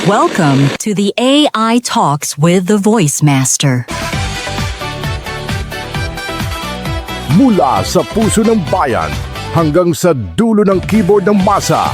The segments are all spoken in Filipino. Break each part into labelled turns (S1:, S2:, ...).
S1: Welcome to the AI Talks with the Voice Master.
S2: Mula sa puso ng bayan hanggang sa dulo ng keyboard ng masa.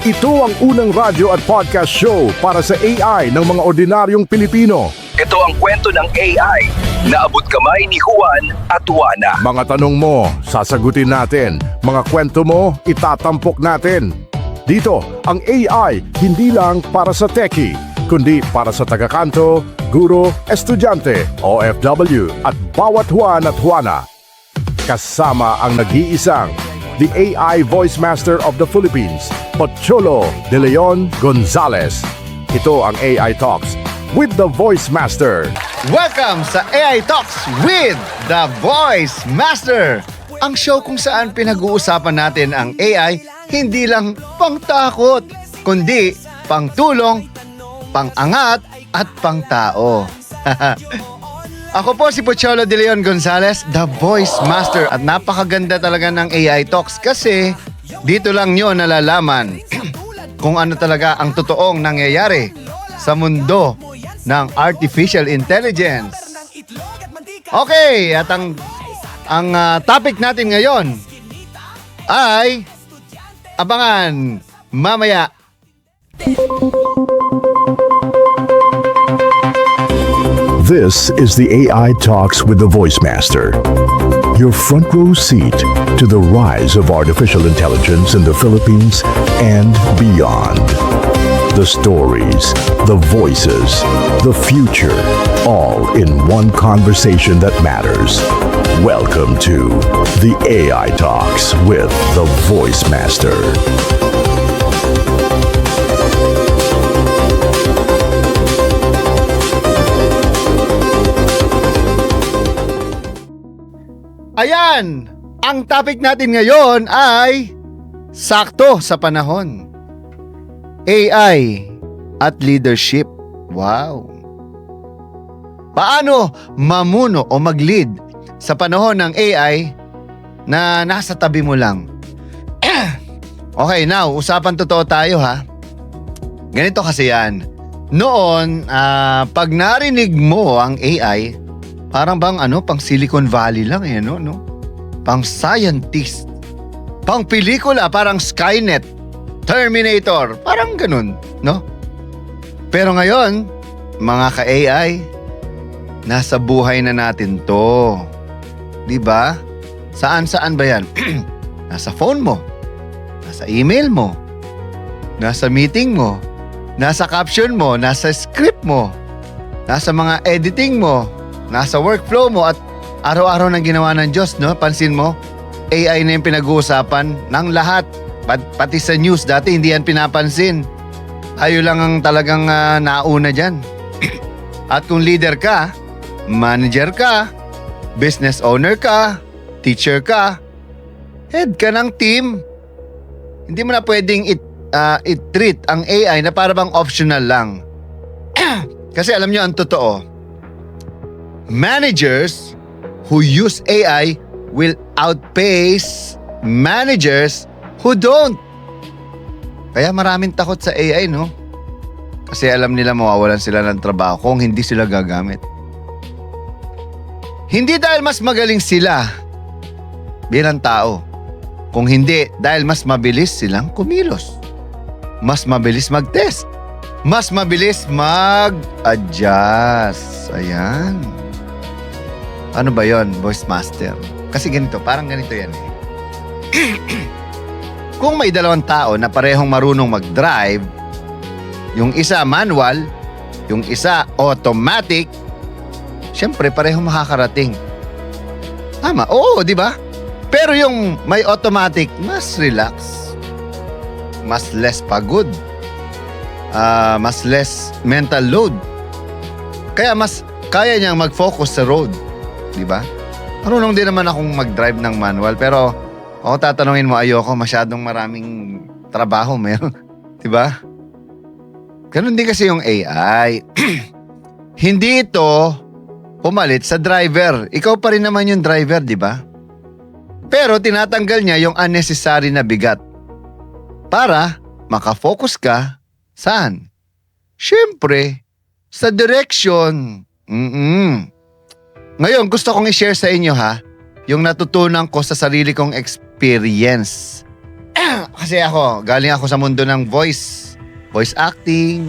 S2: Ito ang unang radyo at podcast show para sa AI ng mga ordinaryong Pilipino.
S3: Ito ang kwento ng AI na abot kamay ni Juan at Juana.
S2: Mga tanong mo, sasagutin natin. Mga kwento mo, itatampok natin. Dito, ang AI hindi lang para sa techie, kundi para sa tagakanto, guro, estudyante, OFW at bawat Juan at Juana. Kasama ang nag-iisang, the AI Voice Master of the Philippines, Pocholo De Leon Gonzalez. Ito ang AI Talks with the Voice Master.
S4: Welcome sa AI Talks with the Voice Master, ang show kung saan pinag-uusapan natin ang AI hindi lang pangtakot, kundi pangtulong, pangangat at pangtao. Ako po si Pocholo De Leon Gonzalez, the Voice Master, at napakaganda talaga ng AI Talks kasi dito lang nyo nalalaman kung ano talaga ang totoong nangyayari sa mundo ng artificial intelligence. Okay, at ang topic natin ngayon ay abangan mamaya.
S2: This is the AI Talks with the Voice Master. Your front row seat to the rise of artificial intelligence in the Philippines and beyond. The stories, the voices, the future, all in one conversation that matters. Welcome to the AI Talks with the Voice Master.
S4: Ayan! Ang topic natin ngayon ay sakto sa panahon. AI at leadership. Wow! Paano mamuno o mag-lead sa panahon ng AI na nasa tabi mo lang? Okay, now, usapan totoo tayo ha. Ganito kasi yan. Noon, pag narinig mo ang AI, parang bang pang Silicon Valley lang no? Pang scientist. Pang pelikula, parang Skynet, Terminator, parang ganun, no? Pero ngayon, mga ka-AI, nasa buhay na natin to. Diba? Saan ba yan? Nasa phone mo, nasa email mo, nasa meeting mo, nasa caption mo, nasa script mo, nasa mga editing mo, nasa workflow mo, at araw-araw nang ginawa ng Diyos, no? Pansin mo, AI na yung pinag-uusapan ng lahat. Pati sa news, dati hindi yan pinapansin. Ayo lang ang talagang nauna dyan. At kung leader ka, manager ka, business owner ka, teacher ka, head ka ng team, hindi mo na pwedeng i-treat ang AI na para bang optional lang. Kasi alam nyo ang totoo, managers who use AI will outpace managers who don't. Kaya maraming takot sa AI, no? Kasi alam nila mawawalan sila ng trabaho kung hindi sila gagamit. Hindi dahil mas magaling sila bilang tao. Kung hindi, dahil mas mabilis silang kumilos. Mas mabilis mag-test. Mas mabilis mag-adjust. Ayan. Ano ba yon, Voice Master? Kasi ganito, parang ganito yan eh. Kung may dalawang tao na parehong marunong mag-drive, yung isa manual, yung isa automatic, syempre parehong makakarating. Tama, oo, di ba? Pero yung may automatic, mas relax. Mas less pagod. Mas less mental load. Kaya mas kaya niyang mag-focus sa road. Di ba? Marunong din naman akong mag-drive ng manual, pero ako tatanungin mo, ayoko, masyadong maraming trabaho meron. Diba? Ganun din kasi yung AI. Hindi ito pumalit sa driver. Ikaw pa rin naman yung driver, diba? Pero tinatanggal niya yung unnecessary na bigat para makafocus ka Saan? Siyempre, sa direction. Ngayon, gusto kong i-share sa inyo yung natutunan ko sa sarili kong experience. Kasi galing ako sa mundo ng voice acting,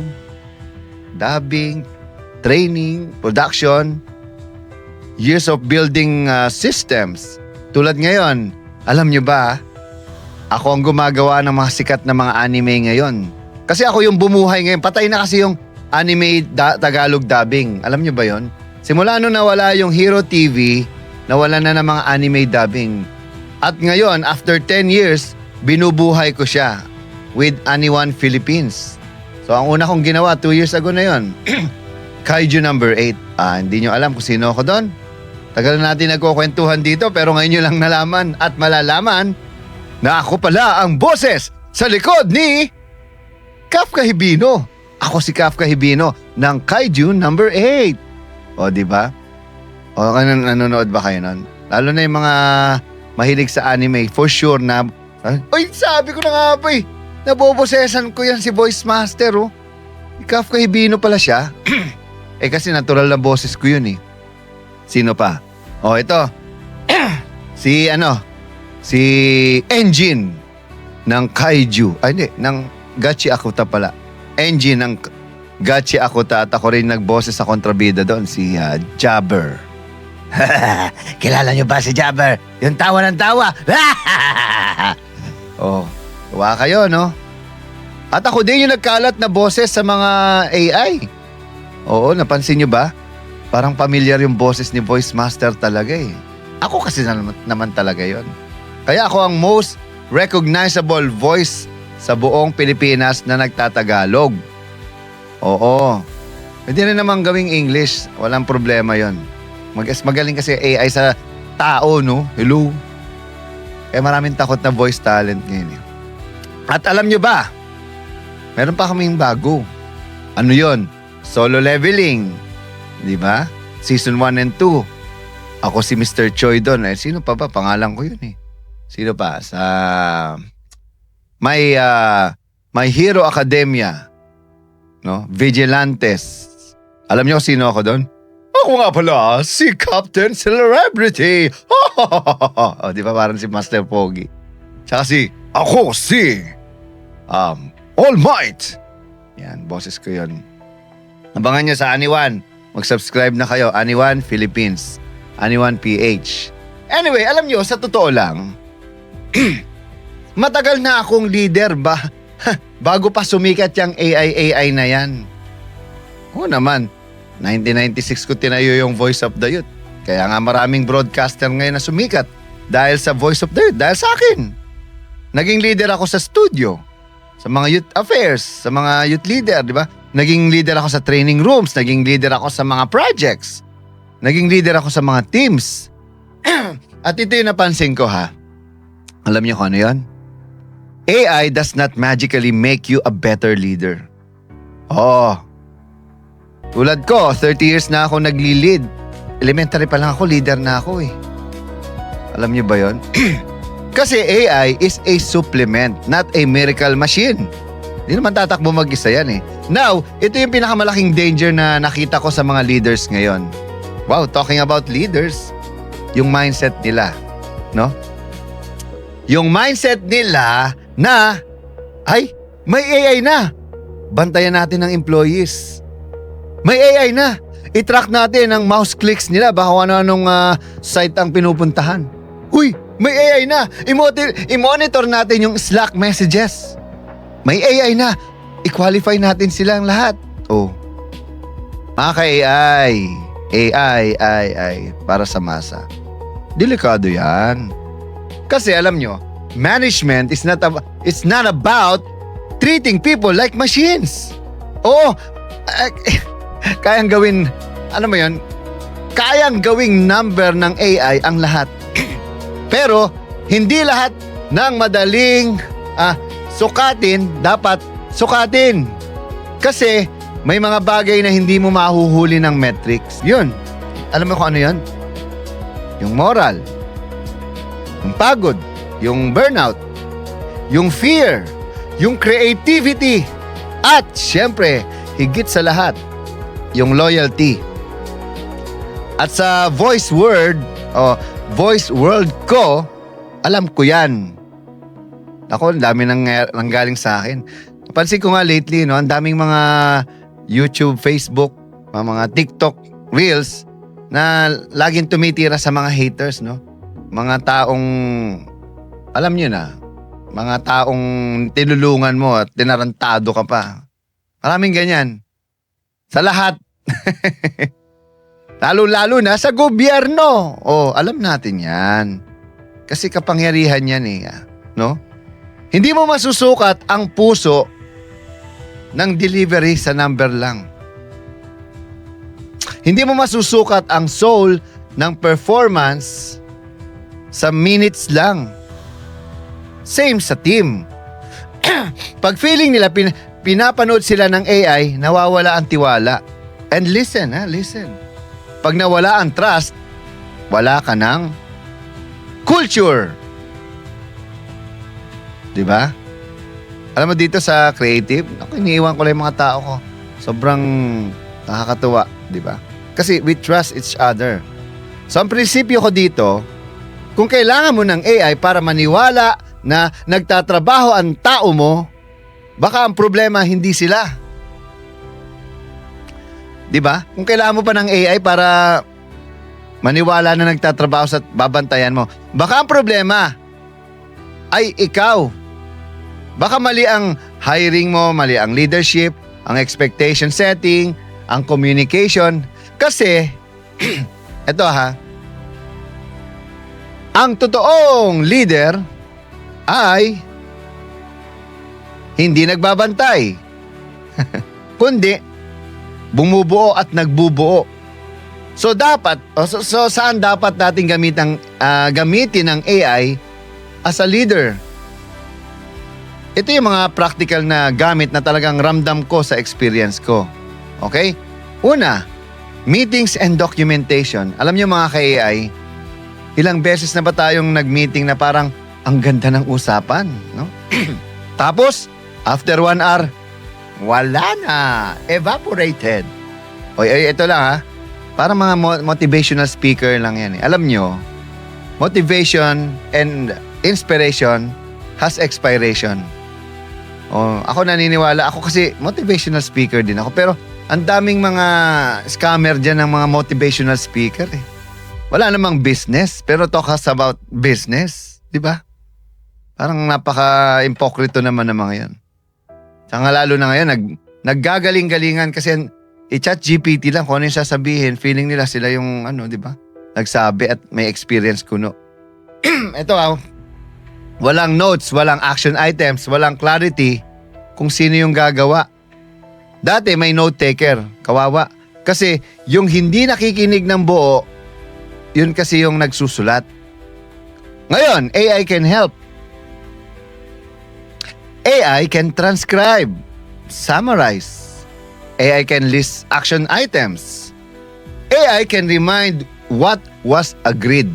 S4: dubbing, training, production, years of building systems. Tulad ngayon, alam nyo ba, ako ang gumagawa ng mga sikat na mga anime ngayon. Kasi ako yung bumuhay ngayon. Patay na kasi yung anime Tagalog dubbing. Alam nyo ba yon? Simula nung nawala yung Hero TV, nawala na ng mga anime dubbing. At ngayon, after 10 years, binubuhay ko siya with Aniwan Philippines. So ang una kong ginawa 2 years ago na yon. Kaiju number 8. Hindi nyo alam kung sino ako doon. Tagal natin nagkukwentuhan dito pero ngayon nyo lang nalaman at malalaman na ako pala ang boses sa likod ni Kafka Hibino. Ako si Kafka Hibino ng Kaiju number 8. O, di ba? O, nanonood ba kayo nun? Lalo na yung mga mahilig sa anime, for sure na, sabi ko na nga ba nabobosesan ko yan si Voice Master, oh. Si Kafka Hibino pala siya. Kasi natural na boses ko yun, eh. Sino pa? Ito. Si Engine ng Kaiju. Ng Gachi Akuta pala. Engine ng Gachi Akuta at ako rin nagboses sa kontrabida doon, si Jabber. Kilala niyo ba si Jabber? Yung tawa ng tawa. Tuwa kayo, no? At ako din yung nagkalat na boses sa mga AI. Oo, napansin niyo ba? Parang familiar yung boses ni Voice Master talaga eh. Ako kasi naman talaga yon. Kaya ako ang most recognizable voice sa buong Pilipinas na nagtatagalog. Oo. Pwede rin naman gawing English. Walang problema yon. Magaling kasi AI sa tao, no? Hello? Kaya maraming takot na voice talent ngayon. At alam nyo ba? Meron pa kaming bago. Ano yon? Solo leveling. Di ba? Season 1 and 2. Ako si Mr. Choi doon. Sino pa ba? Pangalan ko yun eh. Sino pa? Sa My Hero Academia. No? Vigilantes. Alam niyo sino ako doon? Ako nga pala, si Captain Celebrity. Di ba parang si Master Pogi? Tsaka ako si All Might. Yan, boses ko yun. Abangan niyo sa Aniwan. Mag-subscribe na kayo, Aniwan Philippines, Aniwan PH. Anyway, alam nyo, sa totoo lang, matagal na akong leader bago pa sumikat yung AI na yan. Oo naman, 1996 ko tinayo yung Voice of the Youth. Kaya nga maraming broadcaster ngayon na sumikat dahil sa Voice of the Youth, dahil sa akin. Naging leader ako sa studio, sa mga youth affairs, sa mga youth leader, di ba? Naging leader ako sa training rooms, naging leader ako sa mga projects, naging leader ako sa mga teams. At ito yung napansin ko Alam niyo kung ano yun? AI does not magically make you a better leader. Tulad ko, 30 years na ako nagli-lead. Elementary pa lang ako, leader na ako eh. Alam niyo ba yun? Kasi AI is a supplement, not a miracle machine. Hindi naman tatakbo mag-isa yan eh. Now, ito yung pinakamalaking danger na nakita ko sa mga leaders ngayon. Wow, talking about leaders, yung mindset nila, no? Yung mindset nila na, may AI na. Bantayan natin ng employees. May AI na. I-track natin ang mouse clicks nila, baka ano-anong site ang pinupuntahan. May AI na. I-monitor natin yung Slack messages. May AI na. I-qualify natin silang lahat. Mga AI para sa masa. Delikado yan. Kasi alam nyo, management is not about treating people like machines. Kayang gawin, kayang gawing number ng AI ang lahat. Pero, hindi lahat ng madaling sukatin, dapat sukatin. Kasi, may mga bagay na hindi mo mahuhuli ng metrics. Yun. Alam mo kung ano yun? Yung moral. Yung pagod. Yung burnout. Yung fear. Yung creativity. At syempre, higit sa lahat, yung loyalty. At sa voice world ko, alam ko yan. Ako, ang dami nang galing sa akin. Napansin ko nga lately, no, ang daming mga YouTube, Facebook, mga TikTok Reels na laging tumitira sa mga haters, no? Mga taong, alam nyo na, mga taong tinulungan mo at tinarantado ka pa. Maraming ganyan. Sa lahat. Lalo-lalo na sa gobyerno. Oh, alam natin yan. Kasi kapangyarihan yan eh, no? Hindi mo masusukat ang puso ng delivery sa number lang. Hindi mo masusukat ang soul ng performance sa minutes lang. Same sa team. Pag feeling nila pinapanood sila ng AI, nawawala ang tiwala. And listen. Pag nawala ang trust, wala ka ng culture. Diba? Alam mo dito sa creative, iniiwan ko lang yung mga tao ko. Sobrang nakakatuwa, diba? Kasi we trust each other. So ang prinsipyo ko dito, kung kailangan mo ng AI para maniwala na nagtatrabaho ang tao mo, baka ang problema hindi sila. Diba? Kung kailangan mo pa ng AI para maniwala na nagtatrabaho sa babantayan mo, baka ang problema ay ikaw. Baka mali ang hiring mo, mali ang leadership, ang expectation setting, ang communication. Kasi, eto ang totoong leader ay hindi nagbabantay, kundi bumubuo at nagbubuo. So saan dapat natin gamitin ang AI as a leader? Ito yung mga practical na gamit na talagang ramdam ko sa experience ko. Okay? Una, meetings and documentation. Alam niyo mga ka-AI, ilang beses na ba tayong nag-meeting na parang ang ganda ng usapan, no? Tapos, after 1 hour, wala na. Evaporated. Oy, ito lang Parang mga motivational speaker lang yan. Alam nyo, motivation and inspiration has expiration. Ako naniniwala. Ako kasi motivational speaker din ako. Pero ang daming mga scammer dyan ng mga motivational speaker eh. Wala namang business, pero talk us about business. Di ba? Parang napaka-impokrito naman ng mga yan. Saka lalo na ngayon, naggagaling-galingan kasi i-chat GPT lang kung ano yung sasabihin. Feeling nila sila yung di ba? Nagsabi at may experience kuno. Ito walang notes, walang action items, walang clarity kung sino yung gagawa. Dati may note taker, kawawa. Kasi yung hindi nakikinig ng buo, yun kasi yung nagsusulat. Ngayon, AI can help. AI can transcribe, summarize. AI can list action items. AI can remind what was agreed.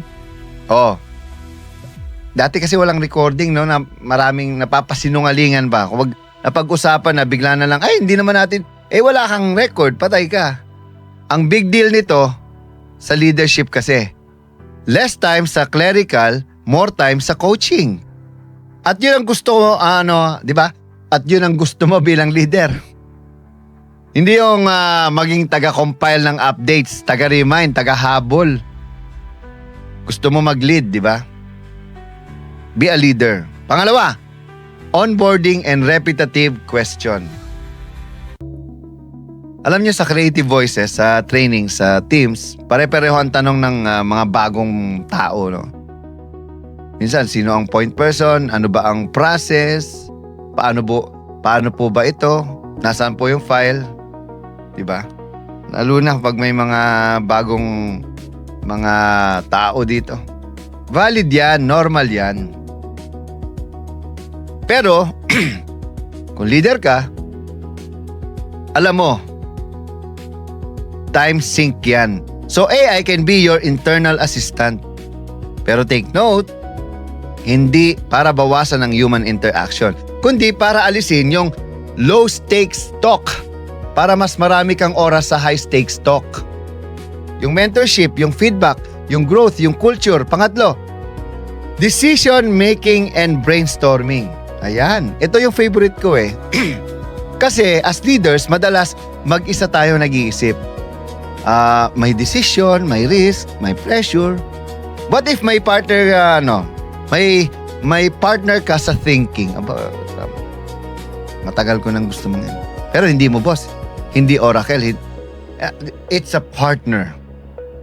S4: Dati kasi walang recording, no, na maraming napapasinungalingan ba? Kung napag-usapan na bigla na lang, ay hindi naman natin, wala kang record, patay ka. Ang big deal nito sa leadership kasi, less time sa clerical, more time sa coaching. At yun ang gusto mo, di ba? At yun ang gusto mo bilang leader. Hindi yung maging taga-compile ng updates, taga-remind, taga-habol. Gusto mo mag-lead, di ba? Be a leader. Pangalawa, onboarding and repetitive question. Alam niyo sa Creative Voices, sa training, sa teams, pare-pareho ang tanong ng mga bagong tao, no? Minsan, sino ang point person? Ano ba ang process? Paano po ba ito? Nasaan po yung file? Diba? Lalo na pag may mga bagong mga tao dito. Valid yan, normal yan. Pero, kung leader ka, alam mo, time sink yan. So AI can be your internal assistant. Pero take note, hindi para bawasan ang human interaction, kundi para alisin yung low stakes talk para mas marami kang oras sa high stakes talk. Yung mentorship, yung feedback, yung growth, yung culture. Pangatlo, decision making and brainstorming. Ayan, ito yung favorite ko eh. Kasi as leaders, madalas mag-isa tayo nag-iisip. May decision, may risk, may pressure. What if may partner, may partner ka sa thinking? Matagal ko nang gusto mo yan. Pero hindi mo, boss. Hindi oracle. It's a partner.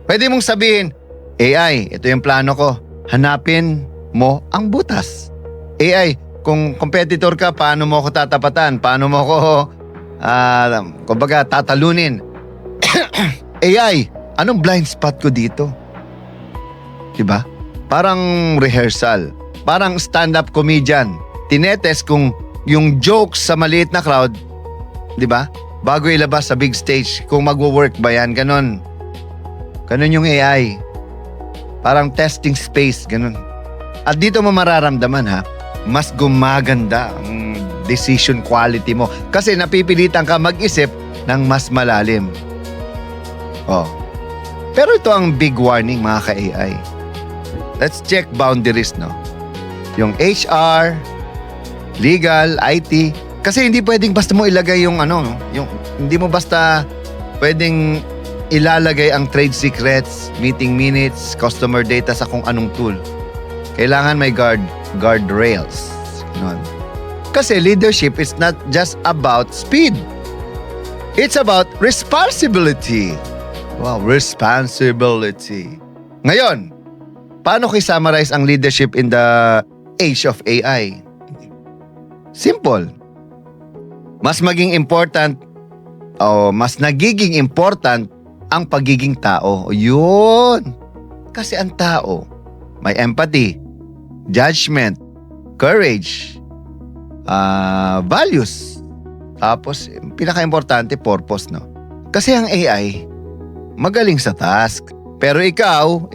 S4: Pwede mong sabihin, AI, ito yung plano ko. Hanapin mo ang butas. AI, kung competitor ka, paano mo ako tatapatan? Paano mo ako, kumbaga, tatalunin? AI, anong blind spot ko dito? Diba? Parang rehearsal. Parang stand-up comedian. Tinetest kung yung jokes sa maliit na crowd, diba? Bago ilabas sa big stage, kung magwo-work ba yan, ganon. Ganon yung AI. Parang testing space, ganon. At dito mo mararamdaman ha, mas gumaganda ang decision quality mo. Kasi napipilitan ka mag-isip ng mas malalim. Oh. Pero ito ang big warning mga ka-AI. Let's check boundaries, no? Yung HR, legal, IT. Kasi hindi pwedeng basta mo ilagay yung hindi mo basta pwedeng ilalagay ang trade secrets, meeting minutes, customer data sa kung anong tool. Kailangan may guardrails. Ganon. Kasi leadership is not just about speed. It's about responsibility. Wow, responsibility. Ngayon, paano ko i-summarize ang leadership in the age of AI? Simple. Mas nagiging important ang pagiging tao. Yun. Kasi ang tao, may empathy, judgment, courage, values. Tapos, pinaka-importante, purpose, no? Kasi ang AI, magaling sa task. Pero ikaw,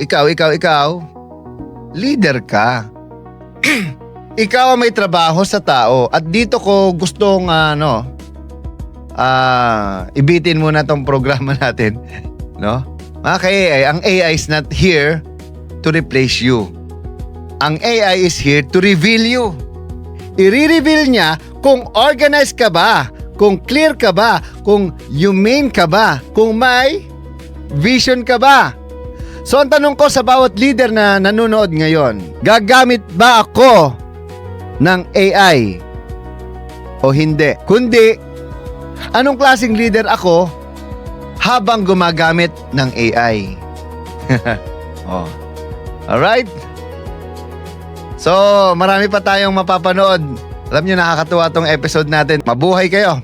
S4: leader ka. Ikaw ang may trabaho sa tao. At dito ko gustong, ibitin muna tong programa natin. No? Mga ka-AI, ang AI is not here to replace you. Ang AI is here to reveal you. I-reveal niya kung organized ka ba, kung clear ka ba, kung humane ka ba, kung may vision ka ba. So ang tanong ko sa bawat leader na nanonood ngayon, gagamit ba ako ng AI o hindi? Kundi, anong klaseng leader ako habang gumagamit ng AI? Oh. Alright? So, marami pa tayong mapapanood. Alam nyo, nakakatuwa tong episode natin. Mabuhay kayo.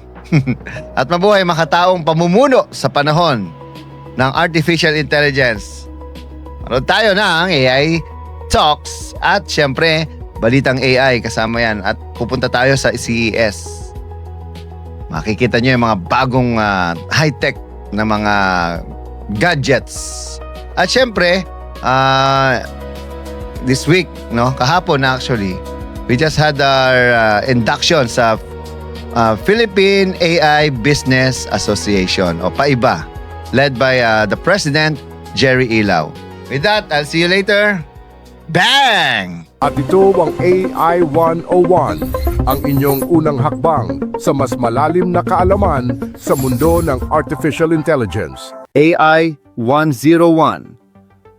S4: At mabuhay makataong pamumuno sa panahon ng artificial intelligence. Manood tayo ng AI Talks at syempre, Balitang AI kasama yan. At pupunta tayo sa CES. Makikita nyo yung mga bagong high-tech na mga gadgets. At syempre, this week, kahapon actually, we just had our induction sa Philippine AI Business Association o PAIBA, led by the President, Jerry Ilaw. With that, I'll see you later. Bang!
S2: At ito ang AI 101, ang inyong unang hakbang sa mas malalim na kaalaman sa mundo ng artificial intelligence.
S5: AI 101,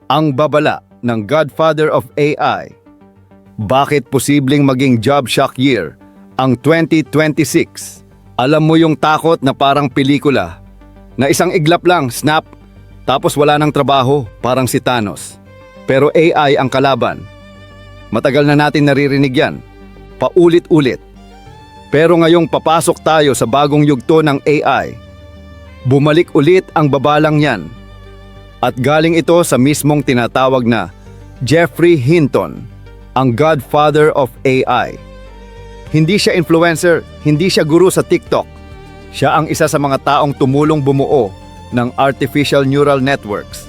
S5: ang babala ng Godfather of AI. Bakit posibleng maging job shock year ang 2026? Alam mo yung takot na parang pelikula, na isang iglap lang, snap, tapos wala nang trabaho, parang si Thanos. Pero AI ang kalaban. Matagal na natin naririnig yan, paulit-ulit. Pero ngayong papasok tayo sa bagong yugto ng AI, bumalik ulit ang babalang yan. At galing ito sa mismong tinatawag na Geoffrey Hinton, ang Godfather of AI. Hindi siya influencer, hindi siya guru sa TikTok. Siya ang isa sa mga taong tumulong bumuo ng artificial neural networks,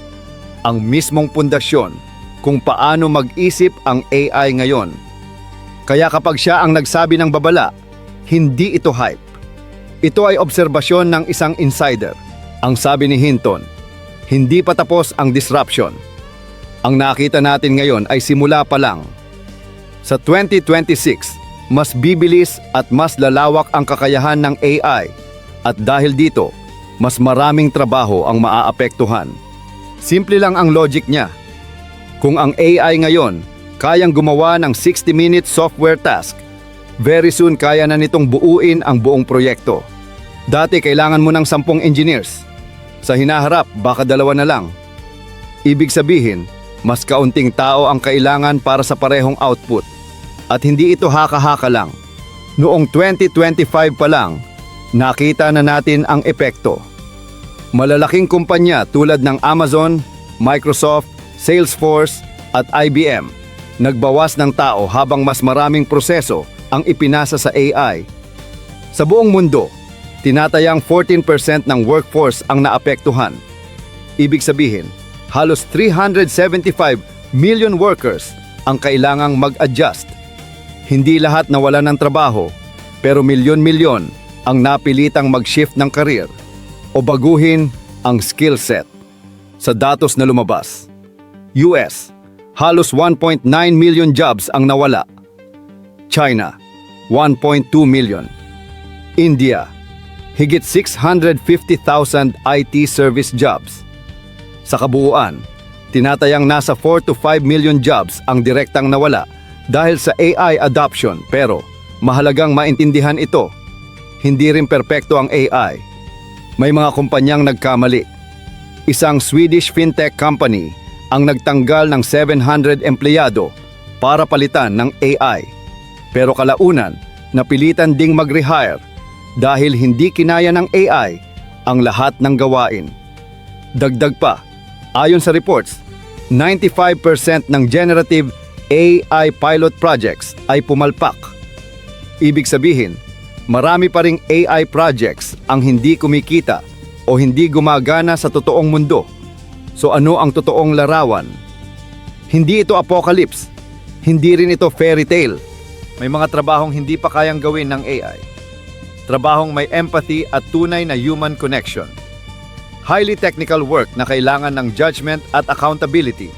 S5: ang mismong pundasyon kung paano mag-isip ang AI ngayon. Kaya kapag siya ang nagsabi ng babala, hindi ito hype. Ito ay obserbasyon ng isang insider. Ang sabi ni Hinton, hindi pa tapos ang disruption. Ang nakita natin ngayon ay simula pa lang. Sa 2026, mas bibilis at mas lalawak ang kakayahan ng AI at dahil dito, mas maraming trabaho ang maaapektuhan. Simple lang ang logic niya. Kung ang AI ngayon kayang gumawa ng 60-minute software task, very soon kaya na nitong buuin ang buong proyekto. Dati kailangan mo ng 10 engineers. Sa hinaharap, baka 2 na lang. Ibig sabihin, mas kaunting tao ang kailangan para sa parehong output. At hindi ito haka-haka lang. Noong 2025 pa lang, nakita na natin ang epekto. Malalaking kumpanya tulad ng Amazon, Microsoft, Salesforce at IBM nagbawas ng tao habang mas maraming proseso ang ipinasa sa AI. Sa buong mundo, tinatayang 14% ng workforce ang naapektuhan. Ibig sabihin, halos 375 million workers ang kailangang mag-adjust. Hindi lahat nawalan ng trabaho, pero milyon-milyon ang napilitang mag-shift ng career o baguhin ang skill set. Sa datos na lumabas, US, halos 1.9 million jobs ang nawala. China, 1.2 million. India, higit 650,000 IT service jobs. Sa kabuuan, tinatayang nasa 4 to 5 million jobs ang direktang nawala dahil sa AI adoption, pero mahalagang maintindihan ito. Hindi rin perpekto ang AI. May mga kumpanyang nagkamali. Isang Swedish fintech company ang nagtanggal ng 700 empleyado para palitan ng AI. Pero kalaunan, napilitan ding mag-rehire dahil hindi kinaya ng AI ang lahat ng gawain. Dagdag pa, ayon sa reports, 95% ng generative AI pilot projects ay pumalpak. Ibig sabihin, marami pa ring AI projects ang hindi kumikita o hindi gumagana sa totoong mundo. So ano ang totoong larawan? Hindi ito apocalypse. Hindi rin ito fairy tale. May mga trabahong hindi pa kayang gawin ng AI. Trabahong may empathy at tunay na human connection. Highly technical work na kailangan ng judgment at accountability.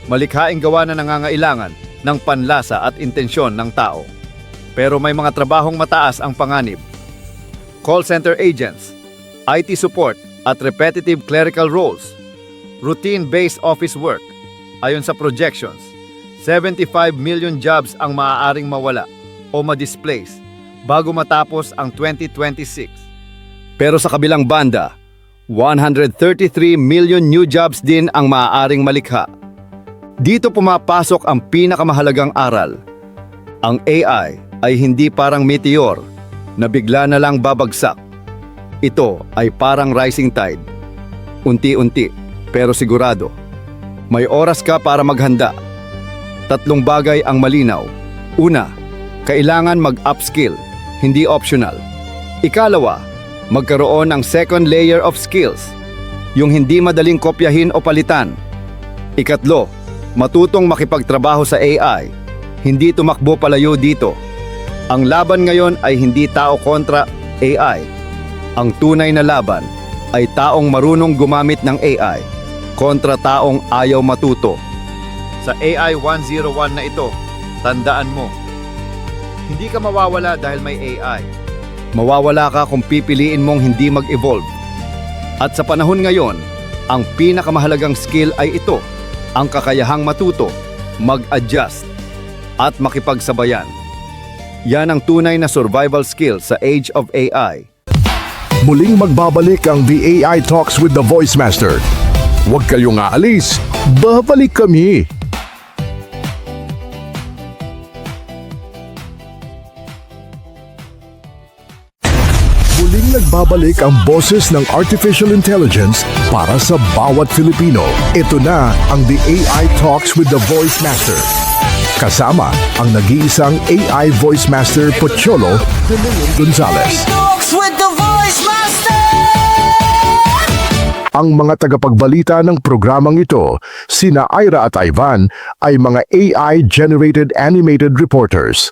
S5: Malikhaing gawa na nangangailangan ng panlasa at intensyon ng tao. Pero may mga trabahong mataas ang panganib. Call center agents, IT support at repetitive clerical roles. Routine-based office work. Ayon sa projections, 75 million jobs ang maaaring mawala o ma-displace bago matapos ang 2026. Pero sa kabilang banda, 133 million new jobs din ang maaaring malikha. Dito pumapasok ang pinakamahalagang aral. Ang AI ay hindi parang meteor na bigla na lang babagsak. Ito ay parang rising tide. Unti-unti, pero sigurado. May oras ka para maghanda. 3 bagay ang malinaw. Una, kailangan mag-upskill, hindi optional. Ikalawa, magkaroon ng second layer of skills, yung hindi madaling kopyahin o palitan. Ikatlo, matutong makipagtrabaho sa AI, hindi tumakbo palayo dito. Ang laban ngayon ay hindi tao kontra AI. Ang tunay na laban ay taong marunong gumamit ng AI kontra taong ayaw matuto. Sa AI 101 na ito, tandaan mo, hindi ka mawawala dahil may AI. Mawawala ka kung pipiliin mong hindi mag-evolve. At sa panahon ngayon, ang pinakamahalagang skill ay ito, ang kakayahang matuto, mag-adjust, at makipagsabayan. Yan ang tunay na survival skill sa age of AI.
S2: Muling magbabalik ang The AI Talks with the Voice Master. Huwag kayong aalis, babalik kami. Muling nagbabalik ang boses ng Artificial Intelligence para sa bawat Filipino. Ito na ang The AI Talks with the Voice Master. Kasama ang nag-iisang AI Voice Master Pocholo de Leon Gonzalez.
S6: Talks with the Voice Master!
S2: Ang mga tagapagbalita ng programang ito, sina Ira at Ivan, ay mga AI-generated animated reporters.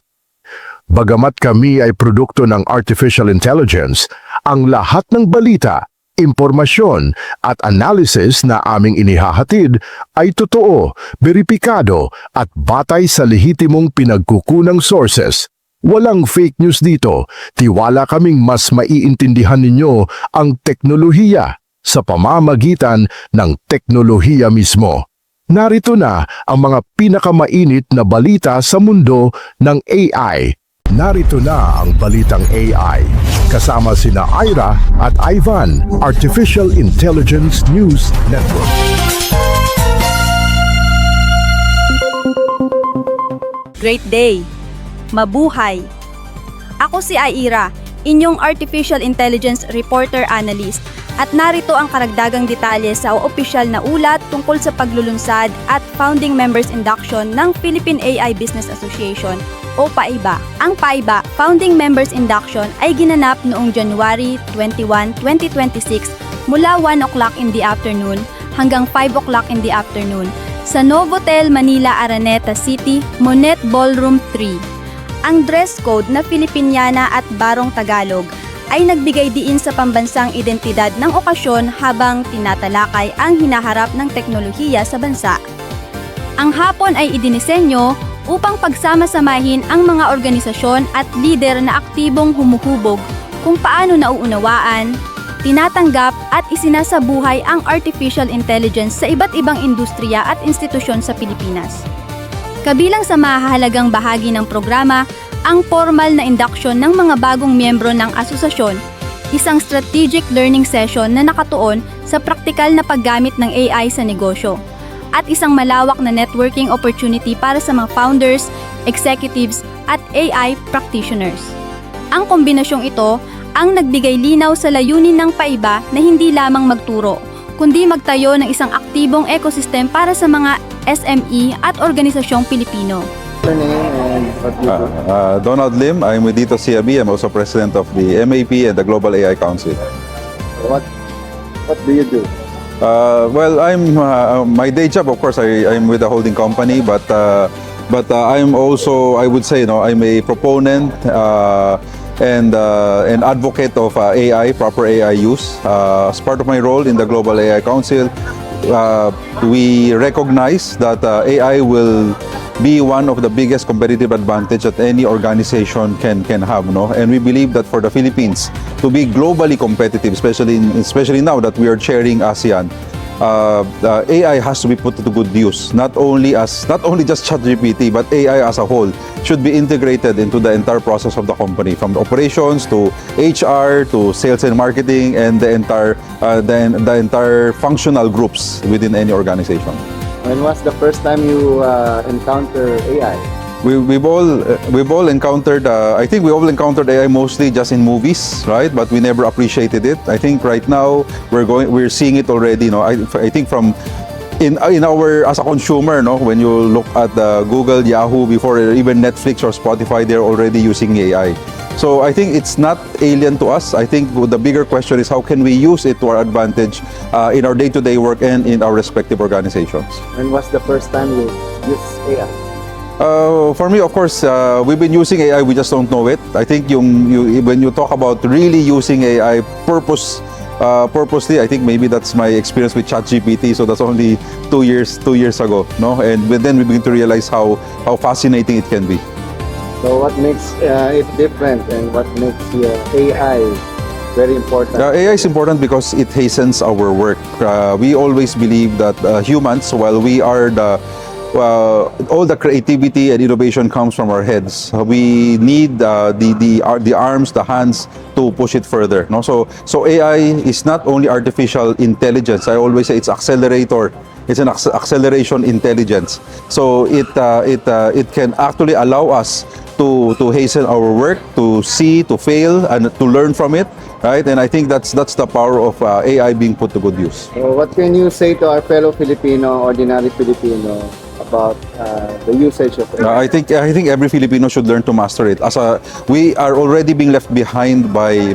S2: Bagamat kami ay produkto ng artificial intelligence, ang lahat ng balita, impormasyon at analysis na aming inihahatid ay totoo, beripikado at batay sa lehitimong pinagkukunang sources. Walang fake news dito. Tiwala kaming mas maiintindihan ninyo ang teknolohiya sa pamamagitan ng teknolohiya mismo. Narito na ang mga pinakamainit na balita sa mundo ng AI. Narito na ang Balitang AI. Kasama sina Ira at Ivan, Artificial Intelligence News Network.
S7: Great day! Mabuhay! Ako si Aira, inyong Artificial Intelligence Reporter Analyst, at narito ang karagdagang detalye sa opisyal na ulat tungkol sa paglulunsad at Founding Members Induction ng Philippine AI Business Association o PAIBA. Ang PAIBA Founding Members Induction ay ginanap noong January 21, 2026 mula 1 o'clock in the afternoon hanggang 5 o'clock in the afternoon sa Novotel Manila Araneta City, Monet Ballroom 3. Ang dress code na Filipiniana at Barong Tagalog ay nagbigay diin sa pambansang identidad ng okasyon habang tinatalakay ang hinaharap ng teknolohiya sa bansa. Ang hapon ay idinisenyo upang pagsama-samahin ang mga organisasyon at lider na aktibong humuhubog kung paano nauunawaan, tinatanggap at isinasabuhay ang artificial intelligence sa iba't ibang industriya at institusyon sa Pilipinas. Kabilang sa mahahalagang bahagi ng programa, ang formal na induction ng mga bagong miyembro ng asosasyon, isang strategic learning session na nakatuon sa praktikal na paggamit ng AI sa negosyo, at isang malawak na networking opportunity para sa mga founders, executives, at AI practitioners. Ang kombinasyong ito ang nagbigay linaw sa layunin ng PAIBA na hindi lamang magturo, kundi magtayo ng isang aktibong ecosystem para sa mga SME at organisasyong Pilipino.
S8: Donald Lim, I'm with Dito CIB. I'm also president of the MAP and the Global AI Council.
S5: What do you do?
S8: Well, I'm my day job. Of course, I'm with a holding company, but I'm also, I would say, I'm a proponent and an advocate of AI, proper AI use. As part of my role in the Global AI Council, we recognize that AI will be one of the biggest competitive advantage that any organization can have, no? And we believe that for the Philippines to be globally competitive, especially now that we are chairing ASEAN, AI has to be put to good use. Not only just ChatGPT, but AI as a whole should be integrated into the entire process of the company, from the operations to HR to sales and marketing, and the entire functional groups within any organization.
S5: When was the first time you encounter AI?
S8: We've all encountered. I think we all encountered AI mostly just in movies, right? But we never appreciated it. I think right now we're seeing it already. I think from in our as a consumer, when you look at Google, Yahoo, before even Netflix or Spotify, they're already using AI. So I think it's not alien to us. I think the bigger question is how can we use it to our advantage in our day-to-day work and in our respective organizations.
S5: When was the first time you used AI?
S8: For me, of course, we've been using AI, we just don't know it. I think when you talk about really using AI purposely, I think maybe that's my experience with ChatGPT. So that's only 2 years ago, no? And then we begin to realize how fascinating it can be.
S5: So what makes it different, and what makes AI very important?
S8: AI is important because it hastens our work. We always believe that humans, while we are all the creativity and innovation comes from our heads. We need the arms, the hands to push it further. No, so AI is not only artificial intelligence. I always say it's accelerator. It's an acceleration intelligence. So it can actually allow us to hasten our work, to see, to fail, and to learn from it, right? And I think that's the power of AI being put to good use.
S5: So what can you say to our fellow Filipino, ordinary Filipino,
S9: about the usage of AI?
S8: I think every Filipino should learn to master it. We are already being left behind by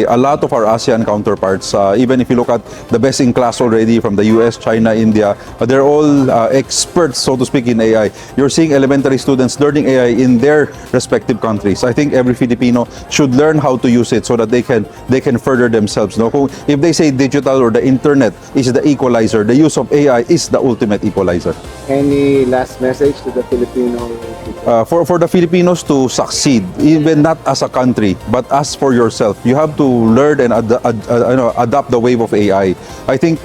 S8: a lot of our ASEAN counterparts. Even if you look at the best in class already from the US, China, India, they're all experts, so to speak, in AI. You're seeing elementary students learning AI in their respective countries. I think every Filipino should learn how to use it so that they can further themselves. No, if they say digital or the internet is the equalizer, the use of AI is the ultimate equalizer.
S9: Any last message to the Filipino people?
S8: For the Filipinos to succeed, even not as a country, but as for yourself, you have to learn and adapt the wave of AI. I think,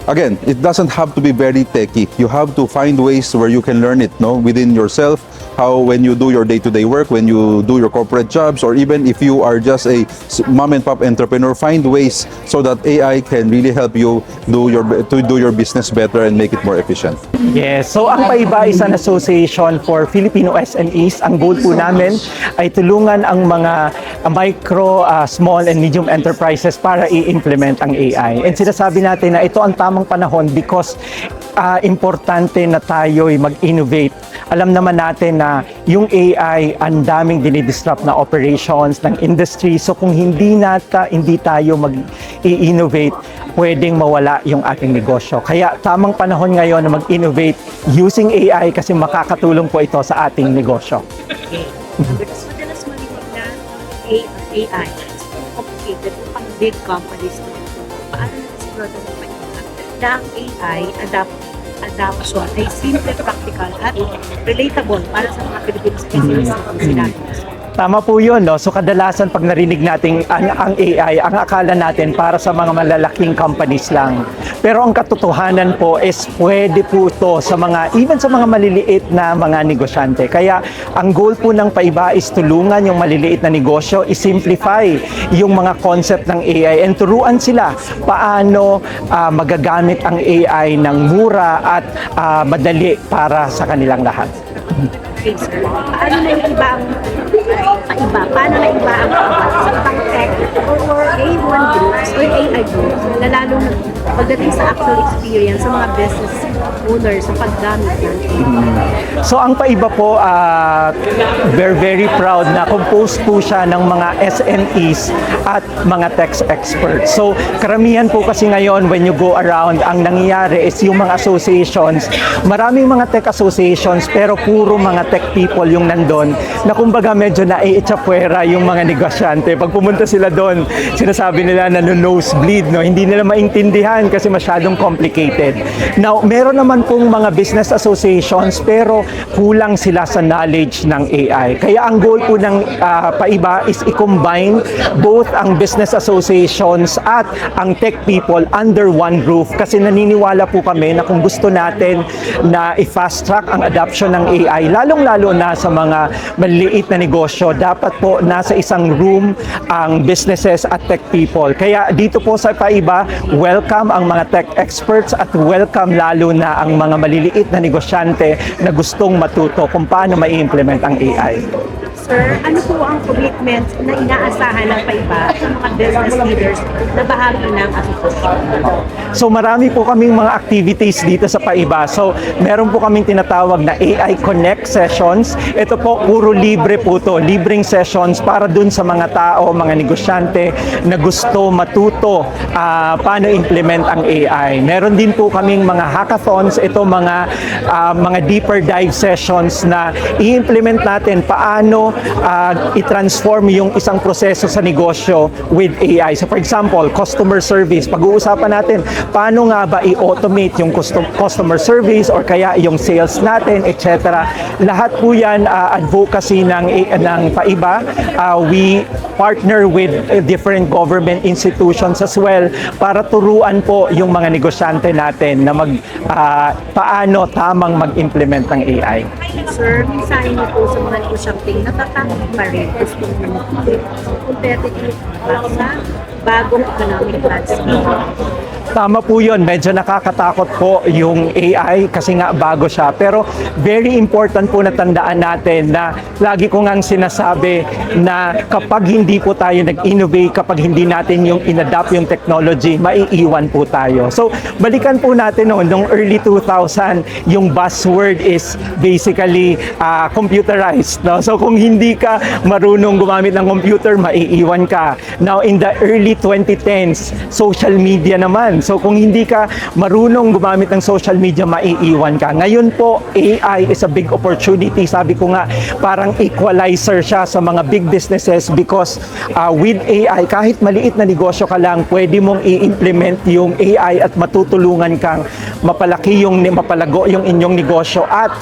S8: again, it doesn't have to be very techy. You have to find ways where you can learn it, no, within yourself. How when you do your day-to-day work, when you do your corporate jobs, or even if you are just a mom and pop entrepreneur, find ways so that AI can really help you do your business better and make it more efficient.
S10: Yes, so ang PAIBA is an association for Filipino SMEs. Ang goal po namin ay tulungan ang mga micro, small and medium enterprises para i-implement ang AI. And sinasabi natin na ito ang tamang panahon because importante na tayo'y mag-innovate. Alam naman natin na yung AI ang daming dinidisrupt na operations ng industry. So kung hindi tayo mag-i-innovate, pwedeng mawala yung ating negosyo. Kaya tamang panahon ngayon na mag-innovate using AI kasi makakatulong po ito sa ating negosyo.
S11: Because madalas marinig na AI is complicated pang big companies na ito. Paano natin sigurado ng PAIBA na ang AI adoption ay simple, practical at relatable para sa mga Filipino SMEs na sinabi.
S10: Tama po yun, no? So kadalasan pag narinig natin ang AI, ang akala natin para sa mga malalaking companies lang. Pero ang katotohanan po is pwede po ito sa even sa mga maliliit na mga negosyante. Kaya ang goal po ng PAIBA is tulungan yung maliliit na negosyo, i-simplify yung mga concept ng AI and turuan sila paano magagamit ang AI ng mura at madali para sa kanilang lahat.
S11: Okay, sir. Paano na iba ang PAIBA? Paano na iba ang PAIBA sa ibang tech or A1 groups or AI groups na lalo pagdating sa actual experience sa mga business owners sa paggamit ng AI?
S10: So ang PAIBA po, we're very proud na composed po siya ng mga SMEs at mga tech experts. So karamihan po kasi ngayon when you go around, ang nangyayari is yung mga associations, maraming mga tech associations pero puro mga tech people yung nandun na kumbaga medyo naiitsapwera yung mga negosyante. Pag pumunta sila doon, sinasabi nila na nosebleed, no? Hindi nila maintindihan kasi masyadong complicated. Now, meron naman pong mga business associations pero kulang sila sa knowledge ng AI. Kaya ang goal po ng PAIBA is i-combine both ang business associations at ang tech people under one roof kasi naniniwala po kami na kung gusto natin na i-fast track ang adoption ng AI, lalong-lalo na sa mga maliliit na negosyo, dapat po nasa isang room ang businesses at tech people. Kaya dito po sa PAIBA, welcome ang mga tech experts at welcome lalo na ang mga maliliit na negosyante na gustong matuto kung paano mai-implement ang AI.
S11: Sir, ano po ang commitment na inaasahan ng PAIBA sa mga business leaders na bahagi ng association?
S10: So marami po kaming mga activities dito sa PAIBA. So meron po kaming tinatawag na AI Connect sessions. Ito po, puro libre po to. Libreng sessions para dun sa mga tao, mga negosyante na gusto matuto paano implement ang AI. Meron din po kaming mga hackathons. Ito mga deeper dive sessions na i-implement natin paano i-transform yung isang proseso sa negosyo with AI. So for example, customer service. Pag-uusapan natin, paano nga ba i-automate yung customer service or kaya yung sales natin, etc. Lahat po yan advocacy ng PAIBA. We partner with different government institutions as well para turuan po yung mga negosyante natin na paano tamang mag-implement ng AI.
S11: Sir, minsan niyo po sa mga negosyante natatanong pa rin gusto mo competitive ba sa bagong economic landscape?
S10: Tama po yun. Medyo nakakatakot po yung AI kasi nga bago siya. Pero very important po na tandaan natin na lagi ko ngang sinasabi na kapag hindi po tayo nag-innovate, kapag hindi natin yung inadapt yung technology, maiiwan po tayo. So, balikan po natin nung early 2000, yung buzzword is basically computerized. No? So, kung hindi ka marunong gumamit ng computer, maiiwan ka. Now, in the early 2010s, social media naman. So kung hindi ka marunong gumamit ng social media, maiiwan ka. Ngayon po, AI is a big opportunity. Sabi ko nga, parang equalizer siya sa mga big businesses because with AI, kahit maliit na negosyo ka lang, pwede mong i-implement yung AI at matutulungan kang mapalago yung inyong negosyo at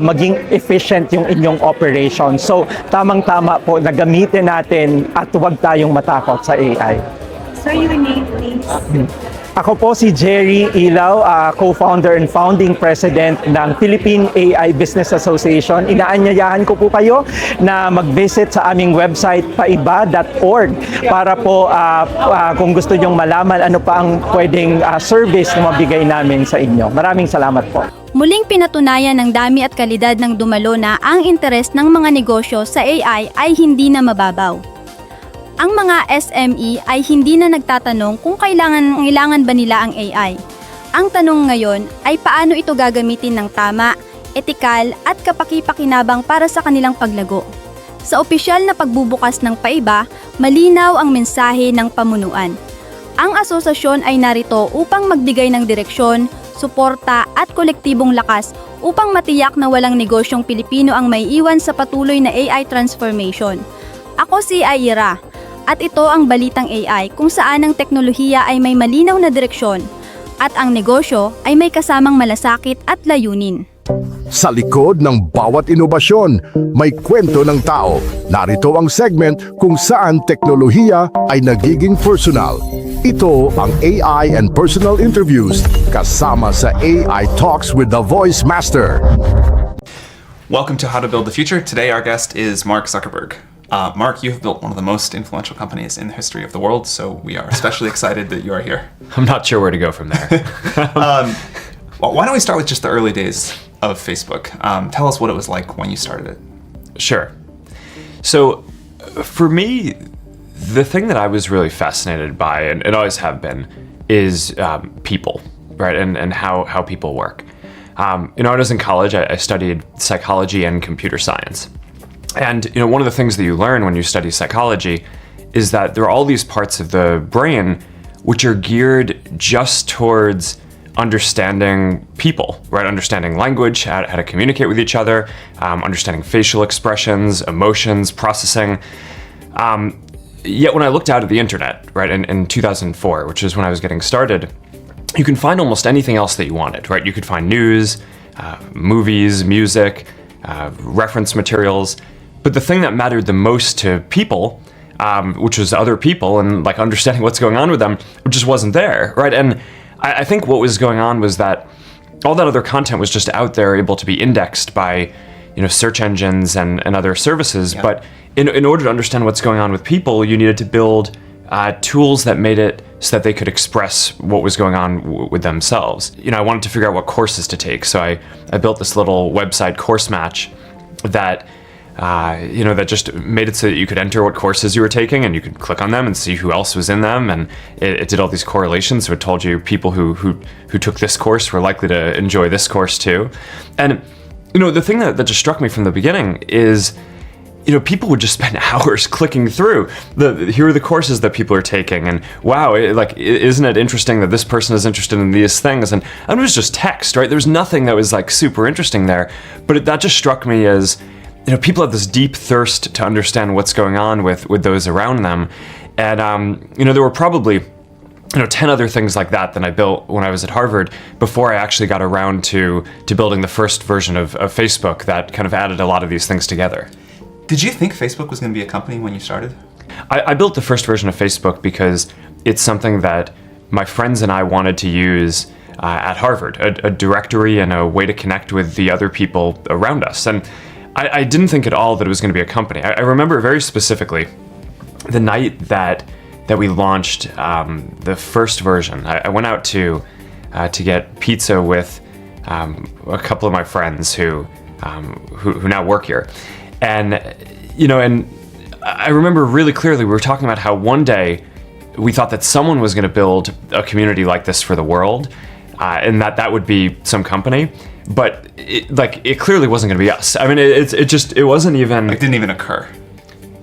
S10: maging efficient yung inyong operation. So tamang-tama po na gamitin natin at huwag tayong matakot sa AI.
S11: Sir, your name please?
S10: Ako po si Jerry Ilaw, co-founder and founding president ng Philippine AI Business Association. Inaanyayahan ko po kayo na mag-visit sa aming website paiba.org para po kung gusto nyong malaman ano pa ang pwedeng service na mabigay namin sa inyo. Maraming salamat po.
S7: Muling pinatunayan ng dami at kalidad ng dumalo na ang interes ng mga negosyo sa AI ay hindi na mababaw. Ang mga SME ay hindi na nagtatanong kung kailangan ba nila ang AI. Ang tanong ngayon ay paano ito gagamitin ng tama, etikal at kapaki-pakinabang para sa kanilang paglago. Sa opisyal na pagbubukas ng PAIBA, malinaw ang mensahe ng pamunuan. Ang asosasyon ay narito upang magbigay ng direksyon, suporta at kolektibong lakas upang matiyak na walang negosyong Pilipino ang maiiwan sa patuloy na AI transformation. Ako si Aira. At ito ang Balitang AI kung saan ang teknolohiya ay may malinaw na direksyon at ang negosyo ay may kasamang malasakit at layunin.
S2: Sa likod ng bawat inobasyon, may kwento ng tao. Narito ang segment kung saan teknolohiya ay nagiging personal. Ito ang AI and Personal Interviews kasama sa AI Talks with the Voice Master.
S12: Welcome to How to Build the Future. Today our guest is Mark Zuckerberg. Mark, you have built one of the most influential companies in the history of the world, so we are especially excited that you are here.
S13: I'm not sure where to go from there.
S12: Well, why don't we start with just the early days of Facebook? Tell us what it was like when you started it.
S13: Sure. So, for me, the thing that I was really fascinated by, and always have been, is people, right? And how people work. When I was in college, I studied psychology and computer science. And one of the things that you learn when you study psychology is that there are all these parts of the brain which are geared just towards understanding people, right? Understanding language, how to communicate with each other, understanding facial expressions, emotions, processing. Yet when I looked out at the internet, right, in 2004, which is when I was getting started, you can find almost anything else that you wanted, right? You could find news, movies, music, reference materials. But the thing that mattered the most to people, which was other people and like understanding what's going on with them, just wasn't there, right? And I think what was going on was that all that other content was just out there, able to be indexed by, search engines and other services. Yeah. But in order to understand what's going on with people, you needed to build tools that made it so that they could express what was going on with themselves. I wanted to figure out what courses to take, so I built this little website, Course Match, that that just made it so that you could enter what courses you were taking and you could click on them and see who else was in them, and it did all these correlations, so it told you people who took this course were likely to enjoy this course too. And the thing that just struck me from the beginning is people would just spend hours clicking through here are the courses that people are taking, and wow, isn't it interesting that this person is interested in these things, and it was just text, right? There was nothing that was like super interesting there, but that just struck me as people have this deep thirst to understand what's going on with those around them. And, there were probably, 10 other things like that I built when I was at Harvard before I actually got around to building the first version of Facebook that kind of added a lot of these things together.
S12: Did you think Facebook was going to be a company when you started?
S13: I built the first version of Facebook because it's something that my friends and I wanted to use at Harvard, a directory and a way to connect with the other people around us. And I didn't think at all that it was going to be a company. I remember very specifically the night that that we launched the first version. I went out to get pizza with a couple of my friends who now work here, and I remember really clearly we were talking about how one day we thought that someone was going to build a community like this for the world, and that would be some company. But it clearly wasn't going to be us. I mean, it wasn't even.
S12: It didn't even occur.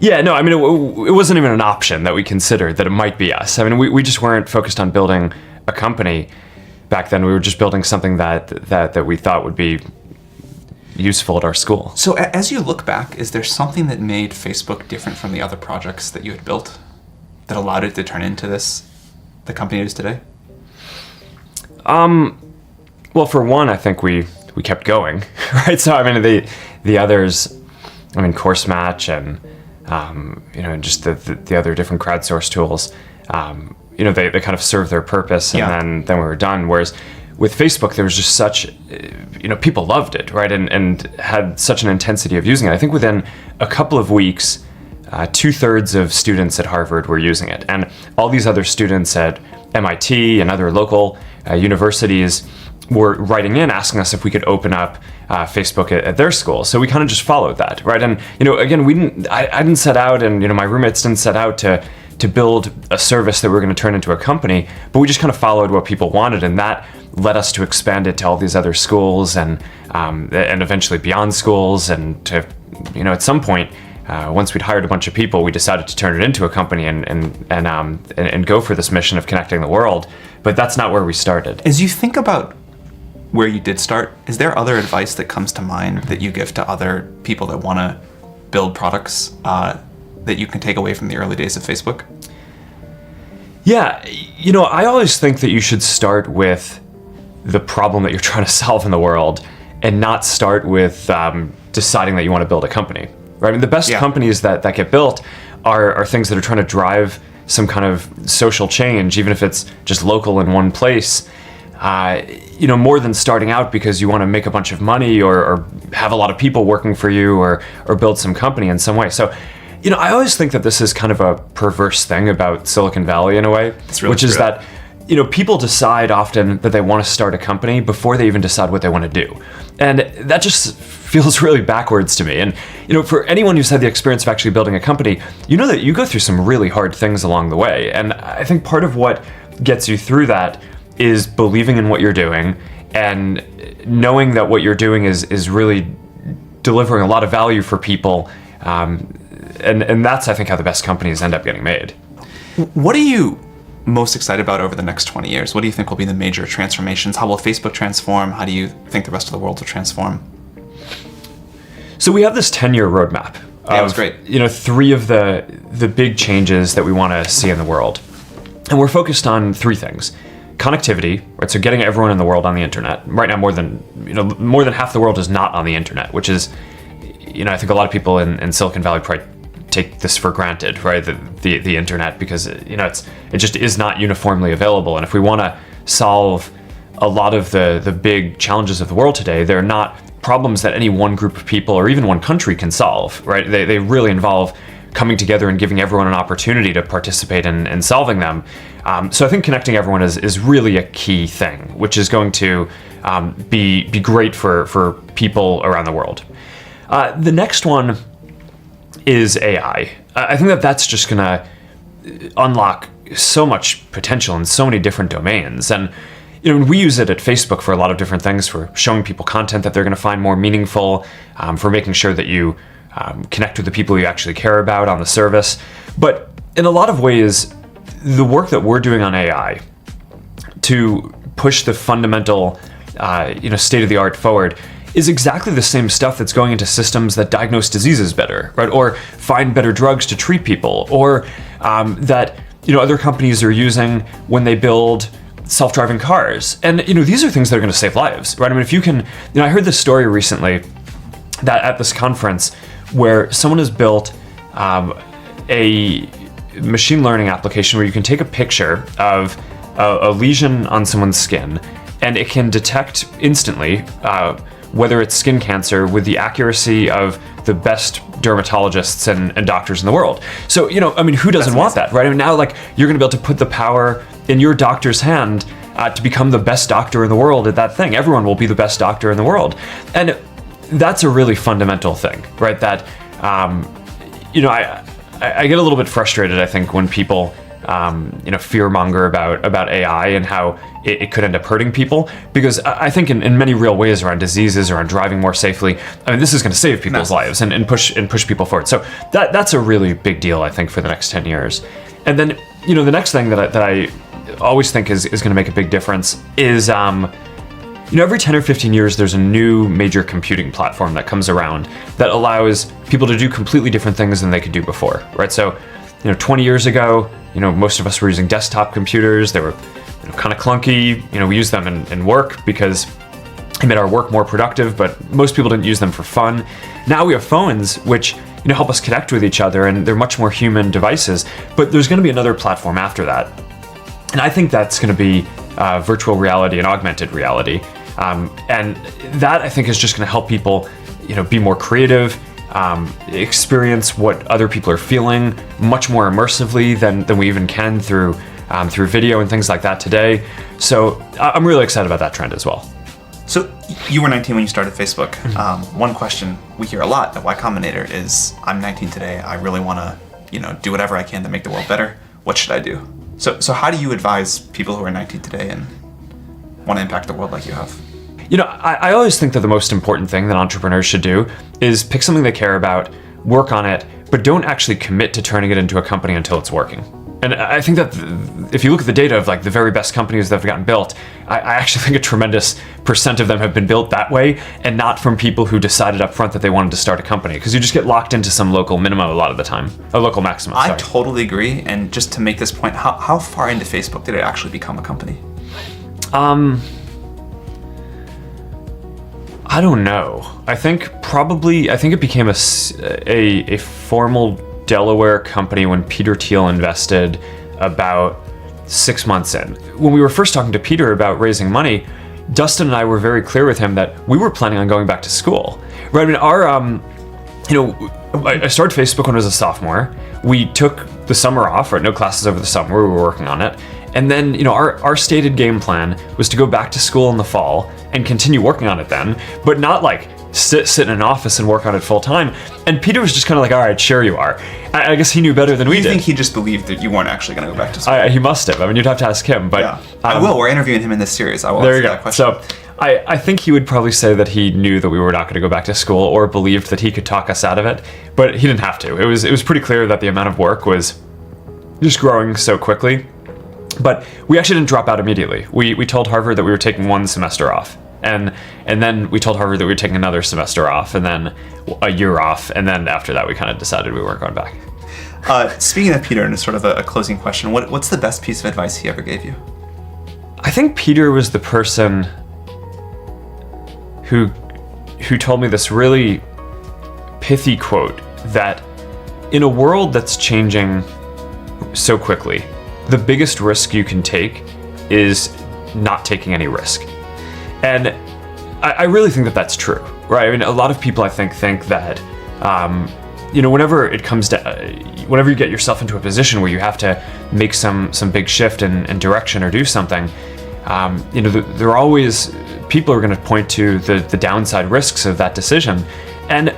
S13: Yeah, no, I mean, it wasn't even an option that we considered that it might be us. I mean, we just weren't focused on building a company back then. We were just building something that we thought would be useful at our school.
S12: So as you look back, is there something that made Facebook different from the other projects that you had built that allowed it to turn into the company it is today?
S13: Well, for one, I think we kept going, right? So I mean, the others, I mean, Course Match and just the other different crowdsource tools, they kind of served their purpose, and then we were done. Whereas with Facebook, there was just such, people loved it, right? And had such an intensity of using it. I think within a couple of weeks, 2/3 of students at Harvard were using it. And all these other students at MIT and other local universities were writing in asking us if we could open up Facebook at their school. So we kind of just followed that, right? And, again, I didn't set out, and, my roommates didn't set out to build a service that we were going to turn into a company, but we just kind of followed what people wanted, and that led us to expand it to all these other schools and eventually beyond schools, and to, at some point, once we'd hired a bunch of people, we decided to turn it into a company and go for this mission of connecting the world. But that's not where we started.
S12: As you think about where you did start, is there other advice that comes to mind that you give to other people that want to build products that you can take away from the early days of Facebook?
S13: Yeah, I always think that you should start with the problem that you're trying to solve in the world, and not start with deciding that you want to build a company. Right? I mean, the best companies that get built are things that are trying to drive some kind of social change, even if it's just local in one place. More than starting out because you want to make a bunch of money or have a lot of people working for you or build some company in some way. So, I always think that this is kind of a perverse thing about Silicon Valley in a way, which is that, people decide often that they want to start a company before they even decide what they want to do. And that just feels really backwards to me. And, for anyone who's had the experience of actually building a company, that you go through some really hard things along the way. And I think part of what gets you through that is believing in what you're doing and knowing that what you're doing is really delivering a lot of value for people. And that's, I think, how the best companies end up getting made.
S12: What are you most excited about over the next 20 years? What do you think will be the major transformations? How will Facebook transform? How do you think the rest of the world will transform?
S13: So we have this 10-year roadmap.
S12: That was great.
S13: 3 of the big changes that we want to see in the world. And we're focused on 3 things. Connectivity, right? So getting everyone in the world on the internet. Right now, more than half the world is not on the internet, which is, I think a lot of people in Silicon Valley probably take this for granted, right? The internet, because it just is not uniformly available. And if we want to solve a lot of the big challenges of the world today, they're not problems that any one group of people or even one country can solve, right? They really involve coming together and giving everyone an opportunity to participate in solving them. So I think connecting everyone is really a key thing, which is going to be great for people around the world. The next one is AI. I think that's just going to unlock so much potential in so many different domains. And we use it at Facebook for a lot of different things, for showing people content that they're going to find more meaningful, for making sure that you connect with the people you actually care about on the service. But in a lot of ways, the work that we're doing on AI to push the fundamental, state-of-the-art forward is exactly the same stuff that's going into systems that diagnose diseases better, right? Or find better drugs to treat people, or that other companies are using when they build self-driving cars. And these are things that are going to save lives, right? I mean, if you can, I heard this story recently that at this conference where someone has built a machine learning application where you can take a picture of a lesion on someone's skin, and it can detect instantly whether it's skin cancer, with the accuracy of the best dermatologists and doctors in the world. So, I mean, who doesn't want that, right? I mean, now, like, you're going to be able to put the power in your doctor's hand to become the best doctor in the world at that thing. Everyone will be the best doctor in the world. And that's a really fundamental thing, right? That, I get a little bit frustrated, I think, when people, fearmonger about AI and how it could end up hurting people. Because I think in many real ways around diseases, around driving more safely, I mean, this is going to save people's lives and push people forward. So that's a really big deal, I think, for the next 10 years. And then, the next thing that I always think is going to make a big difference is, every 10 or 15 years, there's a new major computing platform that comes around that allows people to do completely different things than they could do before, right? So, 20 years ago, most of us were using desktop computers. They were kind of clunky. We used them in work because it made our work more productive, but most people didn't use them for fun. Now we have phones, which help us connect with each other, and they're much more human devices. But there's going to be another platform after that. And I think that's going to be virtual reality and augmented reality. And that, I think, is just going to help people, be more creative, experience what other people are feeling much more immersively than we even can through video and things like that today. So I'm really excited about that trend as well.
S12: So you were 19 when you started Facebook. One question we hear a lot at Y Combinator is, I'm 19 today. I really want to, do whatever I can to make the world better. What should I do? So how do you advise people who are 19 today and want to impact the world like you have?
S13: I always think that the most important thing that entrepreneurs should do is pick something they care about, work on it, but don't actually commit to turning it into a company until it's working. And I think that if you look at the data of like the very best companies that have gotten built, I actually think a tremendous % of them have been built that way and not from people who decided up front that they wanted to start a company, because you just get locked into some local minimum a lot of the time, a local maximum.
S12: I totally agree. And just to make this point, how far into Facebook did it actually become a company?
S13: I don't know. I think it became a formal Delaware company when Peter Thiel invested about 6 months in. When we were first talking to Peter about raising money, Dustin and I were very clear with him that we were planning on going back to school. Right? I mean, I started Facebook when I was a sophomore. We took the summer off, right? No classes over the summer. We were working on it. And then, our stated game plan was to go back to school in the fall and continue working on it then, but not like sit in an office and work on it full time. And Peter was just kind of like, all right, sure you are. I guess he knew better than we did.
S12: You think he just believed that you weren't actually going to go back to school?
S13: He must have. I mean, you'd have to ask him. But
S12: yeah. I will. We're interviewing him in this series. I will
S13: there
S12: ask
S13: you
S12: that
S13: go.
S12: question.
S13: So I think he would probably say that he knew that we were not going to go back to school, or believed that he could talk us out of it, but he didn't have to. It was pretty clear that the amount of work was just growing so quickly. But we actually didn't drop out immediately. We told Harvard that we were taking 1 semester off. And then we told Harvard that we were taking another semester off, and then a year off. And then after that, we kind of decided we weren't going back.
S12: Speaking of Peter, and sort of a closing question, what's the best piece of advice he ever gave you?
S13: I think Peter was the person who told me this really pithy quote that in a world that's changing so quickly, the biggest risk you can take is not taking any risk. And I really think that that's true, right? I mean, a lot of people, I think that, whenever it comes to, whenever you get yourself into a position where you have to make some big shift in direction or do something, there are always people are going to point to the downside risks of that decision. And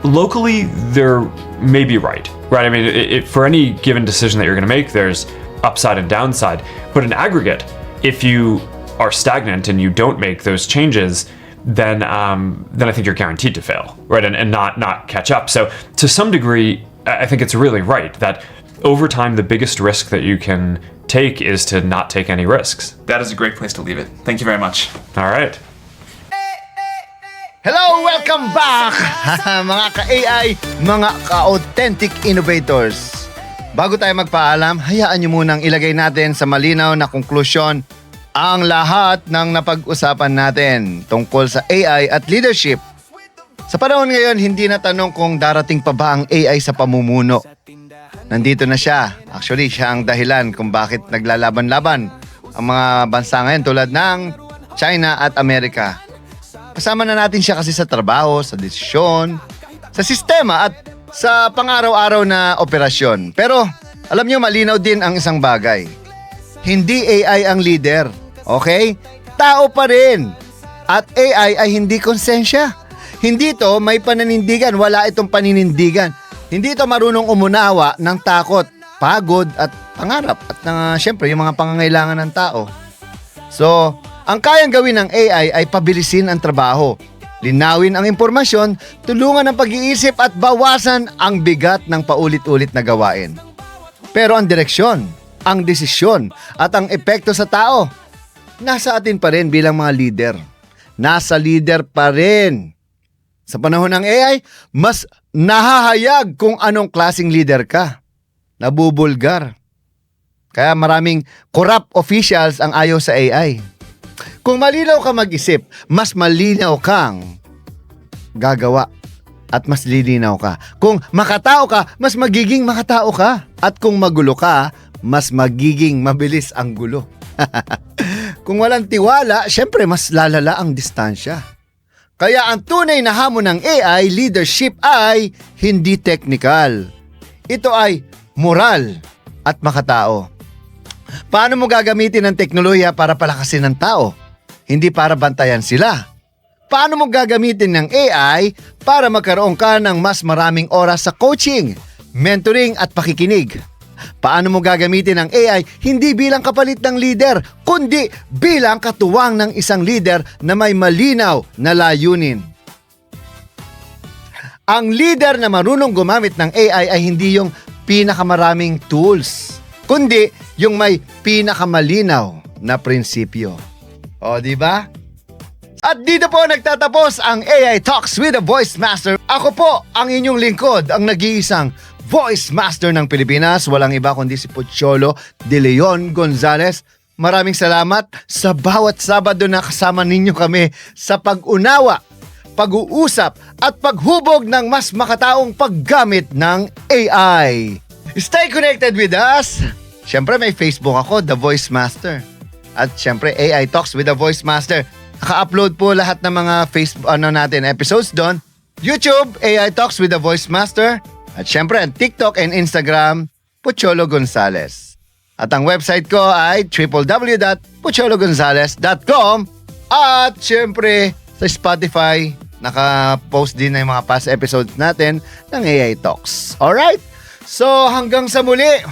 S13: locally, they're maybe right? I mean, for any given decision that you're going to make, there's upside and downside. But in aggregate, if you are stagnant and you don't make those changes, then I think you're guaranteed to fail, right? And not catch up. So to some degree, I think it's really right that over time, the biggest risk that you can take is to not take any risks.
S12: That is a great place to leave it. Thank you very much.
S13: All right.
S4: Hello! Welcome back! Mga ka-AI, mga ka-authentic innovators. Bago tayo magpaalam, hayaan nyo munang ilagay natin sa malinaw na konklusyon ang lahat ng napag-usapan natin tungkol sa AI at leadership. Sa panahon ngayon, hindi na tanong kung darating pa ba ang AI sa pamumuno. Nandito na siya. Actually, siya ang dahilan kung bakit naglalaban-laban ang mga bansa ngayon tulad ng China at Amerika. Kasama na natin siya kasi sa trabaho, sa desisyon, sa sistema at sa pang-araw-araw na operasyon. Pero alam nyo, malinaw din ang isang bagay. Hindi AI ang leader, okay? Tao pa rin. At AI ay hindi konsensya. Hindi to may pananindigan, wala itong paninindigan. Hindi ito marunong umunawa ng takot, pagod at pangarap at syempre yung mga pangangailangan ng tao. So, ang kayang gawin ng AI ay pabilisin ang trabaho, linawin ang impormasyon, tulungan ang pag-iisip at bawasan ang bigat ng paulit-ulit na gawain. Pero ang direksyon, ang desisyon at ang epekto sa tao, nasa atin pa rin bilang mga leader. Nasa leader pa rin. Sa panahon ng AI, mas nahahayag kung anong klaseng leader ka. Nabubulgar. Kaya maraming corrupt officials ang ayaw sa AI. Kung malinaw ka mag-isip, mas malinaw kang gagawa at mas lilinaw ka. Kung makatao ka, mas magiging makatao ka. At kung magulo ka, mas magiging mabilis ang gulo. Kung walang tiwala, syempre mas lalala ang distansya. Kaya ang tunay na hamon ng AI leadership ay hindi technical. Ito ay moral at makatao. Paano mo gagamitin ang teknolohiya para palakasin ng tao? Hindi para bantayan sila. Paano mo gagamitin ng AI para magkaroon ka ng mas maraming oras sa coaching, mentoring at pakikinig? Paano mo gagamitin ang AI hindi bilang kapalit ng leader, kundi bilang katuwang ng isang leader na may malinaw na layunin? Ang leader na marunong gumamit ng AI ay hindi yung pinakamaraming tools, kundi yung may pinakamalinaw na prinsipyo. O, di ba? At dito po nagtatapos ang AI Talks with the Voice Master. Ako po ang inyong lingkod, ang nag-iisang Voice Master ng Pilipinas. Walang iba kundi si Pocholo De Leon Gonzales. Maraming salamat sa bawat Sabado na kasama ninyo kami sa pag-unawa, pag-uusap at paghubog ng mas makataong paggamit ng AI. Stay connected with us. Siyempre may Facebook ako, The Voice Master. At siyempre AI Talks with the Voice Master. Naka-upload po lahat ng mga Facebook natin episodes doon. YouTube, AI Talks with the Voice Master. At syempre ang TikTok and Instagram, Pocholo Gonzales. At ang website ko ay www.pochologonzales.com. At syempre sa Spotify, naka-post din na yung mga past episodes natin ng AI Talks. Alright? So hanggang sa muli,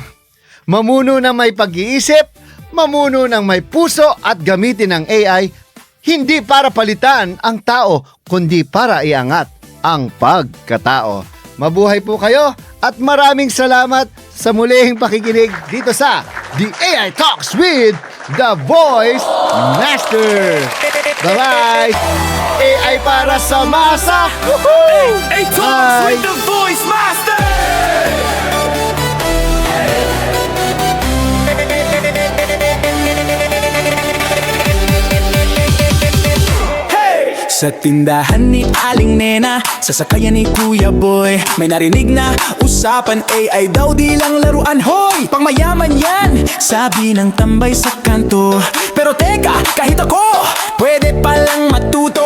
S4: mamuno ng may pag-iisip, mamuno ng may puso at gamitin ng AI hindi para palitan ang tao, kundi para iangat ang pagkatao. Mabuhay po kayo at maraming salamat sa mulihing pakikinig dito sa The AI Talks with the Voice Master. Bye-bye! AI para sa masa!
S6: AI Talks with the Voice Master!
S14: Sa tindahan ni Aling Nena, sa sakayan ni Kuya Boy, may narinig na usapan, AI daw di lang laruan, hoy! Pangmayaman yan, sabi ng tambay sa kanto. Pero teka, kahit ako, pwede palang matuto.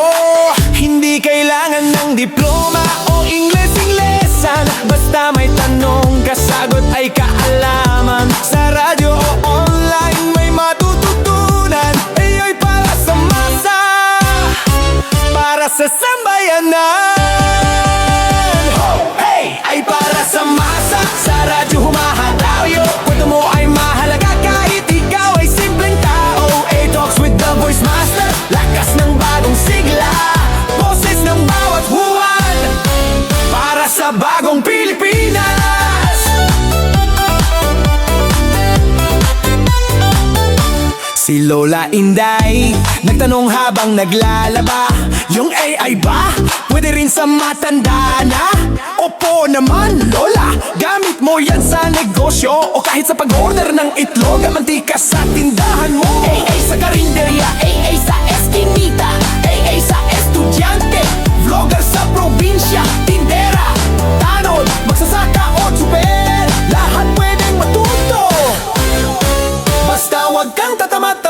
S14: Hindi kailangan ng diploma o Ingles-Inglesan, basta may tanong, kasagot ay kaalaman. Sa radyo o online, may matututunan. AI para sa masa, para sa sambayanan. Hey! Ay para sa masa, sa radyo humahatayo. Kwento mo ay mahalaga kahit ikaw ay simpleng tao. AI Talks with the Voice Master, lakas ng bagong sigla, boses ng bawat huwan, para sa bagong Pilipinas. Si Lola Inday nagtanong habang naglalaba, yung AI ba pwede rin sa matanda na? Opo naman Lola, gamit mo yan sa negosyo o kahit sa pag-order ng itlog, mantika sa tindahan mo. AI sa karinderya, AI sa eskinita, AI sa estudyante, vlogger sa probinsya, tindera, tanod, magsasaka o tsuper, lahat pwedeng matuto. Basta wag kang tatamat